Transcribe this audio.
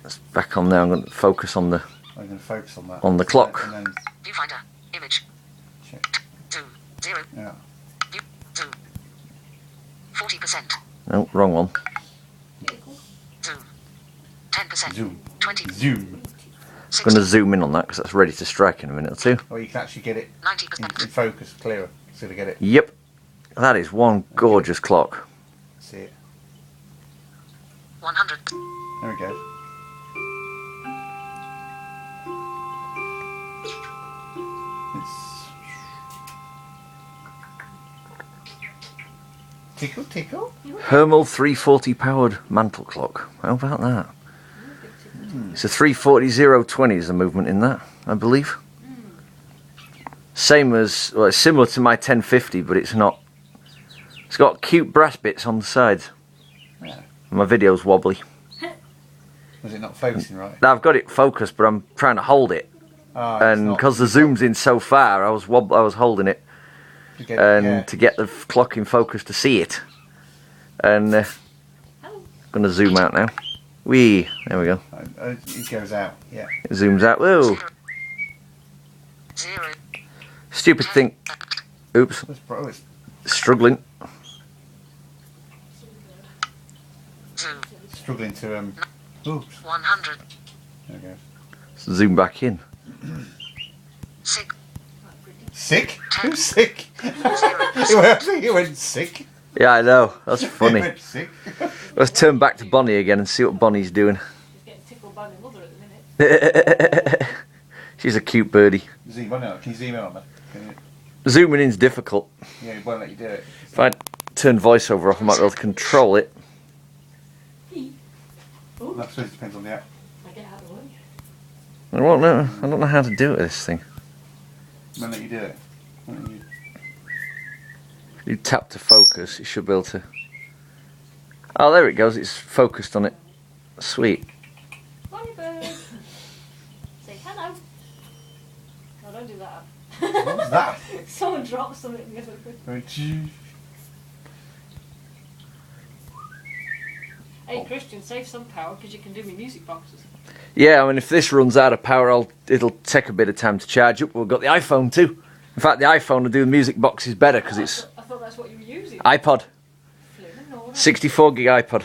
It's back on there. I'm going to focus on the. I'm going to focus on that. On the clock. And then Viewfinder. Image. check. Zoom. 0. Yeah. View. Zoom. 40%. No, wrong one. Zoom. 10%. Zoom. 20. Zoom. I'm going to zoom in on that because that's ready to strike in a minute or two. Or you can actually get it 90%. in focus, clearer. So to get it. Yep. That is one gorgeous clock. See it. 100. There we go. It's tickle, tickle. Hermle 340 powered mantle clock. How about that? It's a 340-020 is the movement in that, I believe. Same as, well, it's similar to my 1050, but it's not. It's got cute brass bits on the sides. Yeah. My video's wobbly. Was it not focusing right? Now I've got it focused, but I'm trying to hold it, Oh, and because the zoom's in so far, I was holding it, to get the clock in focus to see it. And I'm gonna zoom out now. Wee, there we go. It goes out. Yeah. It zooms out. Whoa! 0. Stupid thing. Oops. It's Struggling. Zoom. struggling to oops. 100. There we go. Zoom back in. Sick. Sick? Who's sick? I think he went sick. Yeah, I know. That's He funny. went sick. Let's turn back to Bonnie again and see what Bonnie's doing. She's getting tickled by my mother at the minute. She's a cute birdie. Zoom on it. Can you zoom in on that? Zooming in's difficult. Yeah, it won't let you do it. If I turn voiceover off, I might be able to control it. Oh, I suppose it depends on the app. I get out of the way. I don't know. I don't know how to do it with this thing. It won't let you do it. Won't let you... If you tap to focus, you should be able to. Oh, there it goes. It's focused on it. Sweet. Bonnie bird. Say hello. No, don't do that. What was that? Someone dropped something the other way. Hey Christian, save some power because you can do me music boxes. Yeah, I mean, if this runs out of power, it'll take a bit of time to charge up. We've got the iPhone too. In fact, the iPhone will do the music boxes better because it's I thought that's what you were using. iPod. Flippin' no, 64 gig iPod.